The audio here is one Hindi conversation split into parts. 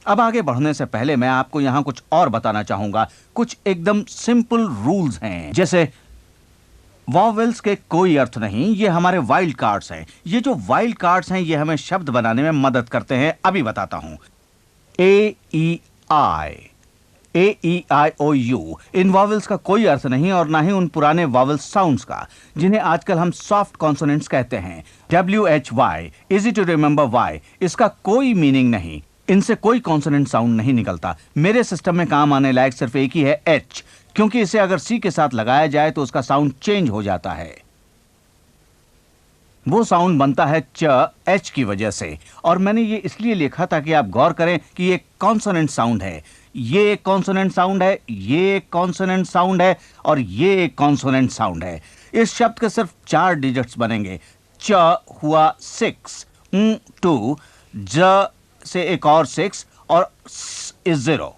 अब आगे बढ़ने से पहले मैं आपको यहां कुछ और बताना चाहूंगा। कुछ एकदम सिंपल रूल्स हैं, जैसे वॉवेल्स के कोई अर्थ नहीं, ये हमारे वाइल्ड कार्ड्स हैं। ये जो वाइल्ड कार्ड्स हैं ये हमें शब्द बनाने में मदद करते हैं। अभी बताता हूं। ए ई आई ओ यू, इन वॉवेल्स का कोई अर्थ नहीं और ना ही उन पुराने वॉवेल साउंड्स का जिन्हें आजकल हम सॉफ्ट कॉन्सोनेंट्स कहते हैं। W H Y, easy to remember Y, इसका कोई मीनिंग नहीं। इनसे कोई कॉन्सोनेंट साउंड नहीं निकलता। मेरे सिस्टम में काम आने लायक सिर्फ एक ही है, एच, क्योंकि इसे अगर सी के साथ लगाया जाए तो उसका साउंड चेंज हो जाता है। वो साउंड बनता है च, एच की वजह से। और मैंने ये इसलिए लिखा ताकि आप गौर करें कि ये कॉन्सोनेंट साउंड है, ये एक कॉन्सोनेंट साउंड है, ये एक कॉन्सोनेंट साउंड है और ये एक कॉन्सोनेंट साउंड है। इस शब्द के सिर्फ 4 डिजिट्स बनेंगे। च हुआ 6, 2, ज से एक और 6 और स इज 0।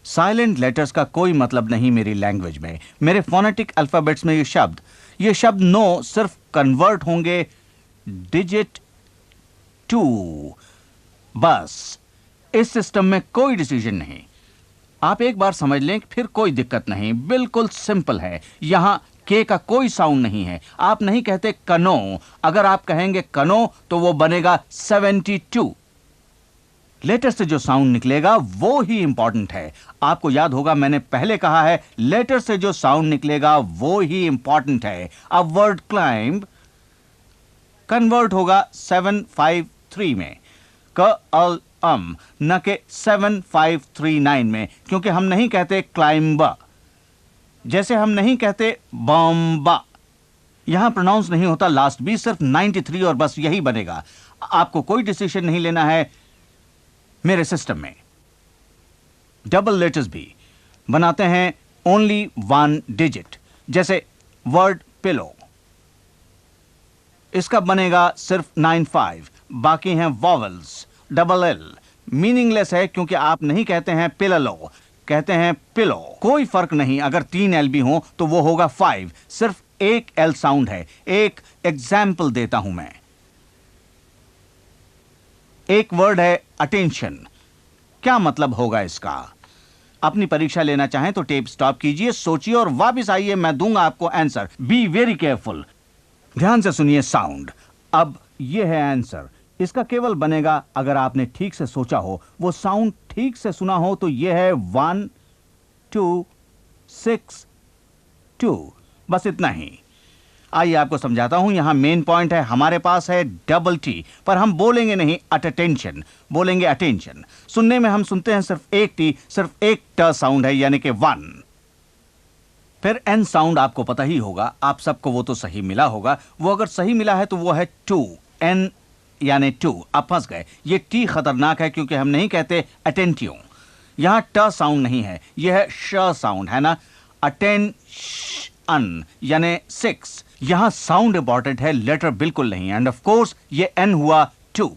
साइलेंट लेटर्स का कोई मतलब नहीं मेरी लैंग्वेज में। मेरे फोनेटिक अल्फाबेट्स में ये शब्द नो सिर्फ कन्वर्ट होंगे डिजिट 2, बस। इस सिस्टम में कोई डिसीजन नहीं। आप एक बार समझ लें, फिर कोई दिक्कत नहीं, बिल्कुल सिंपल है। यहां के का कोई साउंड नहीं है। आप नहीं कहते कनो। अगर आप कहेंगे कनो तो वो बनेगा 72। लेटर से जो साउंड निकलेगा वो ही इंपॉर्टेंट है। आपको याद होगा मैंने पहले कहा है, लेटर से जो साउंड निकलेगा वो ही इंपॉर्टेंट है। अब वर्ड क्लाइंब कन्वर्ट होगा 753 में, क अल अम, न के 7539 में, क्योंकि हम नहीं कहते क्लाइंब, जैसे हम नहीं कहते बॉम्बा। यहां प्रोनाउंस नहीं होता लास्ट बी, सिर्फ 93 और बस यही बनेगा। आपको कोई डिसीजन नहीं लेना है मेरे सिस्टम में। डबल लेटर्स भी बनाते हैं ओनली 1 डिजिट, जैसे वर्ड पिलो, इसका बनेगा सिर्फ 95। बाकी हैं वॉवेल्स। डबल एल मीनिंगलेस है क्योंकि आप नहीं कहते हैं पिललो, कहते हैं पिलो। कोई फर्क नहीं, अगर 3 एल भी हो तो वो होगा 5, सिर्फ एक एल साउंड है। एक एग्जाम्पल देता हूं मैं। एक वर्ड है अटेंशन। क्या मतलब होगा इसका? अपनी परीक्षा लेना चाहें तो टेप स्टॉप कीजिए, सोचिए और वापस आइए, मैं दूंगा आपको आंसर। Be very careful. ध्यान से सुनिए साउंड। अब यह है आंसर। इसका केवल बनेगा अगर आपने ठीक से सोचा हो, वो साउंड ठीक से सुना हो, तो यह है 1 2 6 2। बस इतना ही। आइए आपको समझाता हूं। यहां मेन पॉइंट है, हमारे पास है डबल टी, पर हम बोलेंगे नहीं अटेंशन, बोलेंगे अटेंशन। सुनने में हम सुनते हैं सिर्फ एक टी, सिर्फ एक ट साउंड है, यानी कि 1। फिर एन साउंड आपको पता ही होगा, आप सबको वो तो सही मिला होगा। वो अगर सही मिला है तो वो है 2, एन यानी 2। आप फंस गए। ये टी खतरनाक है क्योंकि हम नहीं कहते अटेंटियो। यहां ट साउंड नहीं है, यह है श साउंड, है ना। अटेंशन यानी 6। यहां साउंड इंपॉर्टेंट है, लेटर बिल्कुल नहीं। एंड ऑफ कोर्स ये एन हुआ 2।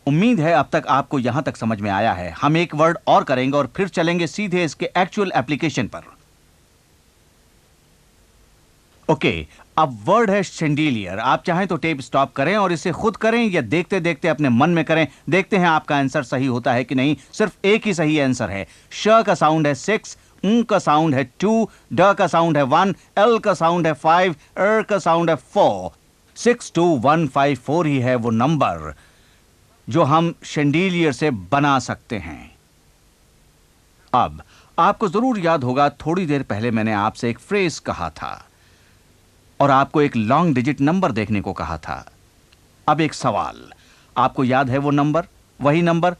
उम्मीद है अब तक आपको यहां तक समझ में आया है। हम एक वर्ड और करेंगे और फिर चलेंगे सीधे इसके एक्चुअल एप्लीकेशन पर। ओके, अब वर्ड है शैंडिलियर। आप चाहें तो टेप स्टॉप करें और इसे खुद करें या देखते देखते अपने मन में करें। देखते हैं आपका आंसर सही होता है कि नहीं। सिर्फ एक ही सही आंसर है। श का साउंड है 6, का साउंड है 2, ड का साउंड है 1, एल का साउंड है 5, का साउंड है 4। 62154 ही है वो नंबर जो हम शैंडिलियर से बना सकते हैं। अब आपको जरूर याद होगा, थोड़ी देर पहले मैंने आपसे एक फ्रेज कहा था और आपको एक लॉन्ग डिजिट नंबर देखने को कहा था। अब एक सवाल, आपको याद है वो नंबर, वही नंबर?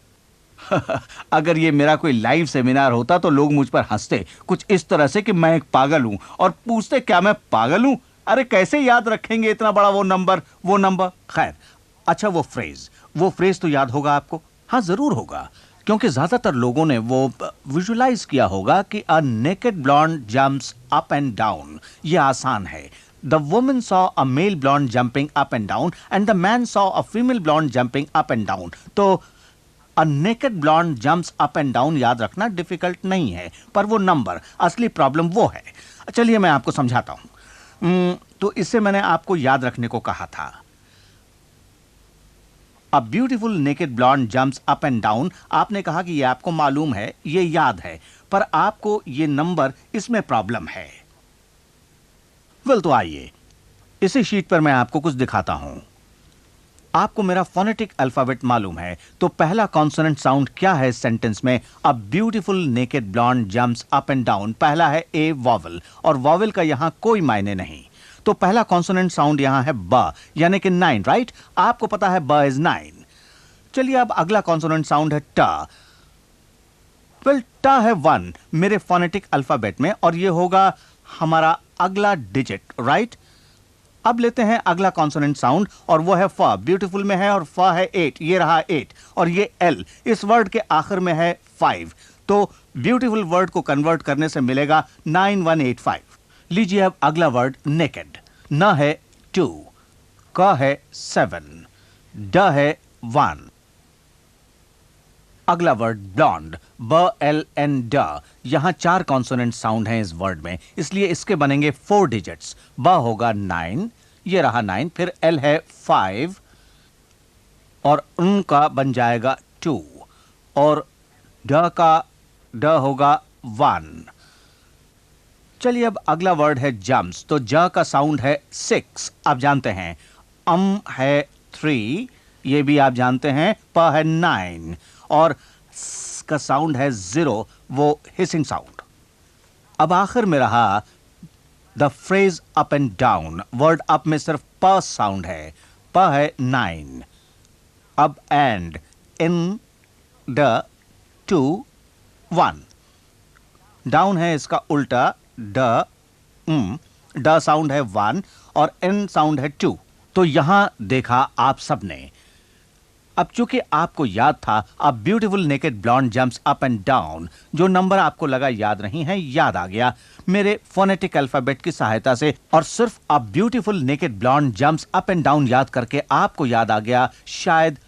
अगर ये मेरा कोई लाइव सेमिनार होता तो लोग मुझ पर हंसते कुछ इस तरह से कि मैं एक पागल हूं, और पूछते क्या मैं पागल हूं? अरे कैसे याद रखेंगे इतना बड़ा वो नंबर? खैर, अच्छा वो फ्रेज तो याद होगा आपको? हाँ जरूर होगा, क्योंकि ज्यादातर लोगों ने वो विजुलाइज किया होगा कि a naked blonde jumps up and down. ये आसान है। The woman saw a male blonde jumping up and down and the man saw a female blonde jumping up and down. तो a naked blonde jumps up and down याद रखना डिफिकल्ट नहीं है, पर वो नंबर, असली प्रॉब्लम वो है। चलिए मैं आपको समझाता हूं। तो इससे मैंने आपको याद रखने को कहा था। A beautiful naked blonde jumps up and down, आपने कहा कि ये आपको मालूम है, ये याद है, पर आपको ये नंबर, इसमें प्रॉब्लम है। वेल, तो आइए इसी शीट पर मैं आपको कुछ दिखाता हूं। आपको मेरा फोनेटिक अल्फाबेट मालूम है, तो पहला कॉन्सोनेंट साउंड क्या है इस सेंटेंस में? A beautiful naked blonde jumps up and down, पहला है ए वॉवल, और वॉवल का यहां कोई मायने नहीं। तो पहला कॉन्सोनेंट साउंड यहां है ब, यानी कि 9, राइट? आपको पता है ब इज 9। चलिए अब अगला कॉन्सोनेंट साउंड है ट। वेल, ट है 1 मेरे फोनेटिक अल्फाबेट में, और ये होगा हमारा अगला डिजिट, राइट? अब लेते हैं अगला कॉन्सोनेंट साउंड, और वो है फ। ब्यूटीफुल में है और फ है 8, ये रहा 8, और ये एल इस वर्ड के आखिर में है 5। तो ब्यूटीफुल वर्ड को कन्वर्ट करने से मिलेगा 9185। लीजिए अब अगला वर्ड नेकेड। न है 2, क है 7, ड है 1। अगला वर्ड ब्लॉन्ड, ब एल एन ड, यहां 4 कॉन्सोनेंट साउंड हैं इस वर्ड में, इसलिए इसके बनेंगे 4 डिजिट्स। ब होगा 9, ये रहा 9, फिर एल है 5, और उनका बन जाएगा 2, और ड होगा 1। चलिए अब अगला वर्ड है जम्प्स, तो ज का साउंड है 6, आप जानते हैं। है 3, ये भी आप जानते हैं। प है 9, और स का साउंड है 0, वो हिसिंग साउंड। अब आखिर में रहा the phrase up and down. Word up में सिर्फ प साउंड है, प है 9। अब एंड, इन द 2 1। डाउन है इसका उल्टा ड साउंड है 1, और एन साउंड है 2। तो यहां देखा आप सबने। अब चूंकि आपको याद था a beautiful naked blonde jumps up and down, जो नंबर आपको लगा याद नहीं है, याद आ गया मेरे फोनेटिक अल्फाबेट की सहायता से, और सिर्फ a beautiful naked blonde jumps up and down याद करके आपको याद आ गया शायद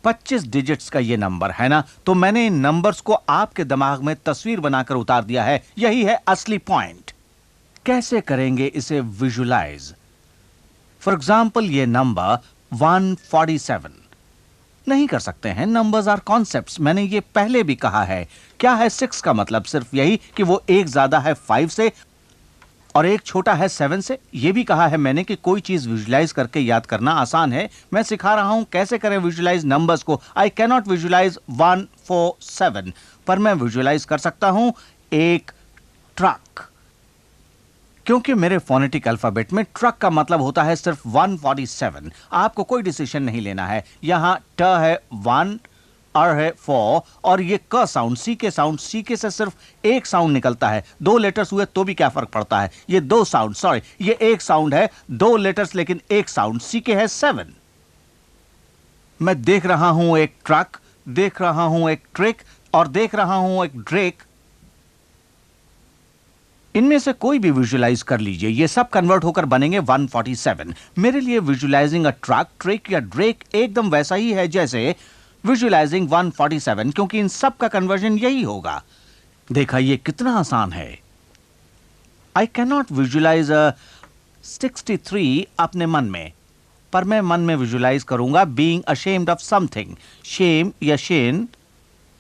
25 डिजिट्स का ये नंबर है ना। तो मैंने इन नंबर्स को आपके दिमाग में तस्वीर बनाकर उतार दिया है, यही है असली पॉइंट। कैसे करेंगे इसे विजुलाइज? फॉर एग्जाम्पल ये नंबर 147 नहीं कर सकते हैं, नंबर्स आर कॉन्सेप्ट्स, मैंने ये पहले भी कहा है। क्या है 6 का मतलब? सिर्फ यही कि वो एक ज्यादा है 5 से और एक छोटा है 7 से। ये भी कहा है मैंने कि कोई चीज विजुलाइज करके याद करना आसान है। मैं सिखा रहा हूं कैसे करें विजुलाइज नंबर्स को। आई कैन नॉट विजुलाइज 147, पर मैं विजुलाइज कर सकता हूं एक ट्रक, क्योंकि मेरे फोनेटिक अल्फाबेट में ट्रक का मतलब होता है सिर्फ 147। आपको कोई डिसीजन नहीं लेना है। यहां ट है 1, अर है 4, और ये क साउंड, सी के साउंड, सी के से सिर्फ एक साउंड निकलता है। 2 लेटर्स हुए तो भी क्या फर्क पड़ता है? ये 2 साउंड, सॉरी, ये एक साउंड है, 2 लेटर्स लेकिन एक साउंड। सी के है 7। मैं देख रहा हूं एक ट्रक, देख रहा हूं एक ट्रिक, और देख रहा हूं एक ड्रेक। इनमें से कोई भी विजुलाइज कर लीजिए, ये सब कन्वर्ट होकर बनेंगे 147। मेरे लिए विजुलाइजिंग अ ट्रक, ट्रिक या ड्रेक एकदम वैसा ही है जैसे विजुलाइजिंग 147, क्योंकि इन सब का कन्वर्जन यही होगा। देखा ये कितना आसान है। आई कैन नॉट विजुलाइज 63 अपने मन में, पर मैं मन में विजुलाइज करूंगा being ashamed of something, shame या शेन।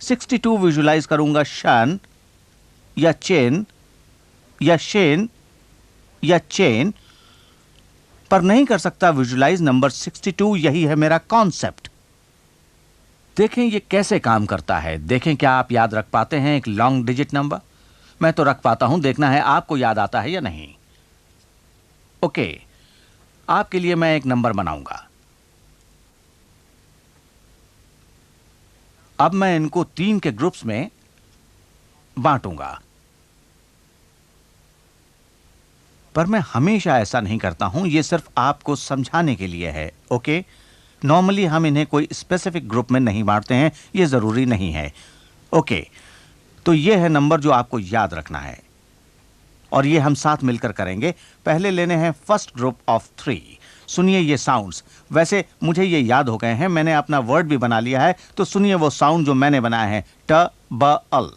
62 विजुलाइज करूंगा शन या चेन या शेन या चेन, पर नहीं कर सकता विजुलाइज नंबर 62। यही है मेरा कॉन्सेप्ट। देखें ये कैसे काम करता है। देखें क्या आप याद रख पाते हैं एक लॉन्ग डिजिट नंबर? मैं तो रख पाता हूं, देखना है आपको याद आता है या नहीं। ओके, आपके लिए मैं एक नंबर बनाऊंगा। अब मैं इनको 3 के ग्रुप्स में बांटूंगा, पर मैं हमेशा ऐसा नहीं करता हूं, यह सिर्फ आपको समझाने के लिए है। ओके, नॉर्मली हम इन्हें कोई स्पेसिफिक ग्रुप में नहीं बांटते हैं, यह जरूरी नहीं है। ओके, तो यह है नंबर जो आपको याद रखना है, और ये हम साथ मिलकर करेंगे। पहले लेने हैं फर्स्ट ग्रुप ऑफ 3। सुनिए ये साउंड्स, वैसे मुझे ये याद हो गए हैं, मैंने अपना वर्ड भी बना लिया है, तो सुनिए वो साउंड जो मैंने बनाए हैं। ट ब अल।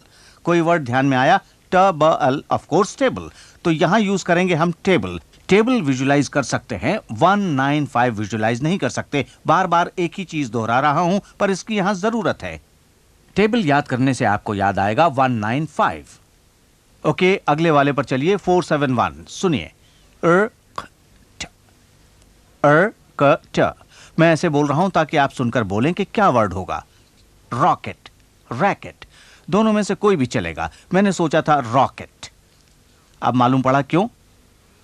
कोई वर्ड ध्यान में आया? ट ब अल, ऑफ कोर्स टेबल। तो यहां यूज करेंगे हम टेबल। टेबल विजुलाइज कर सकते हैं, 195 विजुलाइज नहीं कर सकते। बार बार एक ही चीज दोहरा रहा हूं, पर इसकी यहां जरूरत है। टेबल याद करने से आपको याद आएगा 195। ओके, अगले वाले पर चलिए, 471। सुनिए, मैं ऐसे बोल रहा हूं ताकि आप सुनकर बोलें कि क्या वर्ड होगा। रॉकेट, रैकेट, दोनों में से कोई भी चलेगा। मैंने सोचा था रॉकेट। अब मालूम पड़ा क्यों।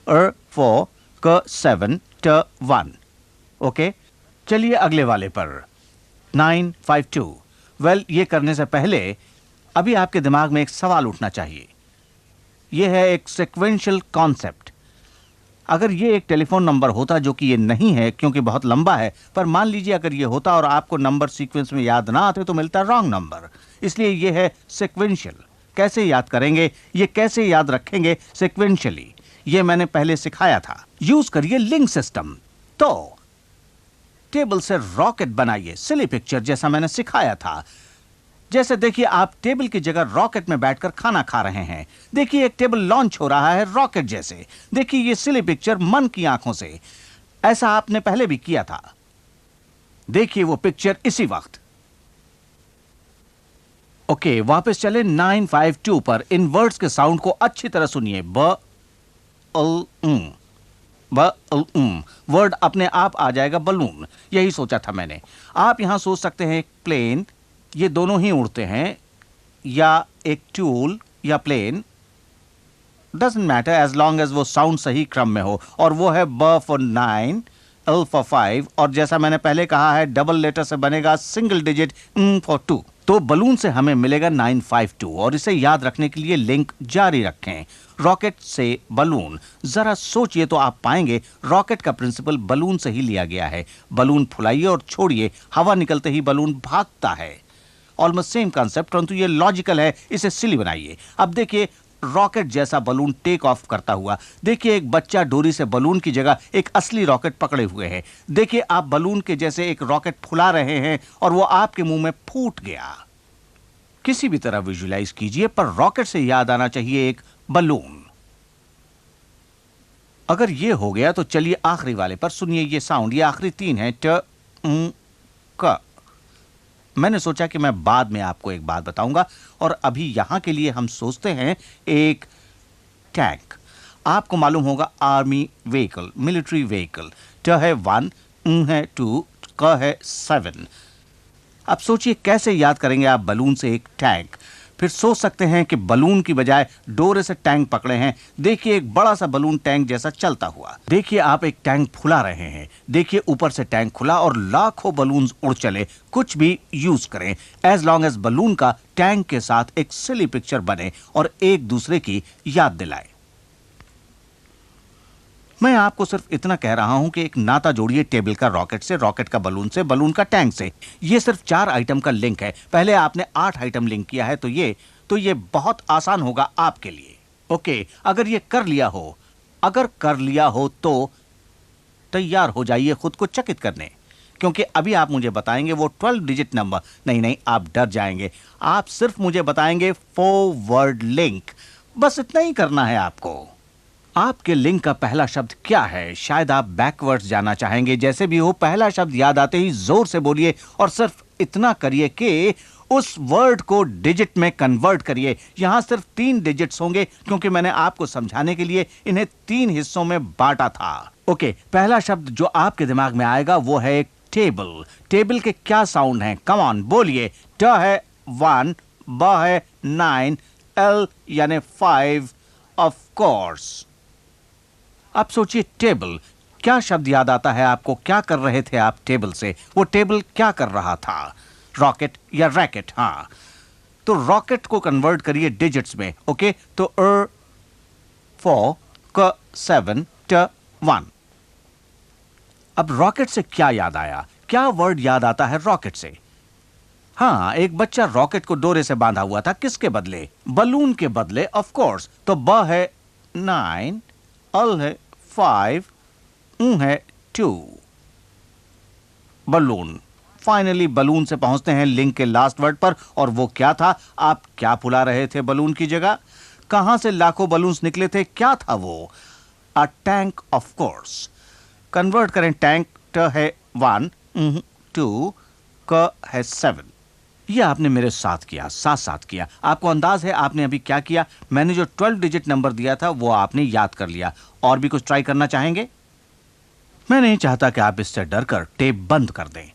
4 क 7 ट 1। ओके, चलिए अगले वाले पर, 952। वेल, ये करने से पहले अभी आपके दिमाग में एक सवाल उठना चाहिए। यह है एक सीक्वेंशियल कॉन्सेप्ट। अगर ये एक टेलीफोन नंबर होता, जो कि ये नहीं है क्योंकि बहुत लंबा है, पर मान लीजिए अगर ये होता और आपको नंबर सीक्वेंस में याद ना आते तो मिलता रॉन्ग नंबर। इसलिए ये है सीक्वेंशियल। कैसे याद करेंगे, ये कैसे याद रखेंगे सीक्वेंशियली, ये मैंने पहले सिखाया था। यूज करिए लिंक सिस्टम। तो टेबल से रॉकेट बनाइए, सिली पिक्चर जैसा मैंने सिखाया था। जैसे देखिए, आप टेबल की जगह रॉकेट में बैठकर खाना खा रहे हैं। देखिए, एक टेबल लॉन्च हो रहा है रॉकेट जैसे। देखिए ये सिली पिक्चर मन की आंखों से। ऐसा आपने पहले भी किया था। देखिए वो पिक्चर इसी वक्त। ओके, वापस चले 952 पर। इन वर्ड्स के साउंड को अच्छी तरह सुनिए। ब अल वर्ड अपने आप आ जाएगा बलून। यही सोचा था मैंने। आप यहां सोच सकते हैं प्लेन, ये दोनों ही उड़ते हैं, या एक ट्यूल या plane, doesn't matter as long as वो साउंड सही क्रम में हो। और वो है ब फॉर 9, एल फॉर 5, और जैसा मैंने पहले कहा है डबल लेटर से बनेगा सिंगल डिजिट फॉर 2। तो बलून से हमें मिलेगा 952, और इसे याद रखने के लिए लिंक जारी रखें। रॉकेट से बलून, जरा सोचिए तो आप पाएंगे रॉकेट का प्रिंसिपल बलून से ही लिया गया है। बलून फुलाइए और छोड़िए, हवा निकलते ही बलून भागता है। ऑलमोस्ट सेम कॉन्सेप्ट, परंतु ये लॉजिकल है, इसे सिली बनाइए। अब देखिए रॉकेट जैसा बलून टेक ऑफ करता हुआ। देखिए एक बच्चा डोरी से बलून की जगह एक असली रॉकेट पकड़े हुए है। देखिए आप बलून के जैसे एक रॉकेट फुला रहे हैं और वो आपके मुंह में फूट गया। किसी भी तरह विजुलाइज कीजिए, पर रॉकेट से याद आना चाहिए एक बलून। अगर ये हो गया तो चलिए आखिरी वाले पर सुनिए ये साउंड। ये आखिरी 3 है, ट क। मैंने सोचा कि मैं बाद में आपको एक बात बताऊंगा, और अभी यहां के लिए हम सोचते हैं एक टैंक। आपको मालूम होगा आर्मी व्हीकल, मिलिट्री व्हीकल। ट है 1, है 2, क है 7। अब सोचिए कैसे याद करेंगे आप बलून से एक टैंक। फिर सोच सकते हैं कि बलून की बजाय डोरे से टैंक पकड़े हैं। देखिए एक बड़ा सा बलून टैंक जैसा चलता हुआ। देखिए आप एक टैंक फुला रहे हैं। देखिए ऊपर से टैंक खुला और लाखों बलून्स उड़ चले। कुछ भी यूज करें, एज लॉन्ग एज बलून का टैंक के साथ एक सिली पिक्चर बने और एक दूसरे की याद दिलाए। मैं आपको सिर्फ इतना कह रहा हूं कि एक नाता जोड़िए टेबल का रॉकेट से, रॉकेट का बलून से, बलून का टैंक से। ये सिर्फ 4 आइटम का लिंक है। पहले आपने 8 आइटम लिंक किया है, तो ये बहुत आसान होगा आपके लिए। ओके, अगर ये कर लिया हो तो तैयार हो जाइए खुद को चकित करने, क्योंकि अभी आप मुझे बताएंगे वो 12 डिजिट नंबर। नहीं, आप डर जाएंगे। आप सिर्फ मुझे बताएंगे 4 वर्ड लिंक। बस इतना ही करना है आपको। आपके लिंक का पहला शब्द क्या है? शायद आप बैकवर्ड्स जाना चाहेंगे। जैसे भी हो, पहला शब्द याद आते ही जोर से बोलिए और सिर्फ इतना करिए कि उस वर्ड को डिजिट में कन्वर्ट करिए। यहां सिर्फ 3 डिजिट्स होंगे, क्योंकि मैंने आपको समझाने के लिए इन्हें 3 हिस्सों में बांटा था। ओके, पहला शब्द जो आपके दिमाग में आएगा वो है एक टेबल। टेबल के क्या साउंड हैं? कम ऑन बोलिए। ट है 1, ब है 9, एल यानी 5, ऑफ कोर्स। अब सोचिए टेबल, क्या शब्द याद आता है आपको? क्या कर रहे थे आप टेबल से? वो टेबल क्या कर रहा था? रॉकेट या रैकेट? हाँ, तो रॉकेट को कन्वर्ट करिए डिजिट्स में। ओके, तो 4 क 7 ट 1। अब रॉकेट से क्या याद आया? क्या वर्ड याद आता है रॉकेट से? हाँ, एक बच्चा रॉकेट को डोरे से बांधा हुआ था। किसके बदले? बलून के बदले, ऑफ कोर्स। तो ब है 9, अल है 5, है 2, बलून। फाइनली बलून से पहुंचते हैं लिंक के लास्ट वर्ड पर, और वो क्या था? आप क्या फुला रहे थे बलून की जगह? कहां से लाखों बलून्स निकले थे? क्या था वो? A tank of course. Convert करें, टैंक ट है 1, 2, क है 7। ये आपने मेरे साथ किया, साथ साथ किया। आपको अंदाज है आपने अभी क्या किया? मैंने जो 12 डिजिट नंबर दिया था वो आपने याद कर लिया। और भी कुछ ट्राई करना चाहेंगे? मैं नहीं चाहता कि आप इससे डरकर टेप बंद कर दें।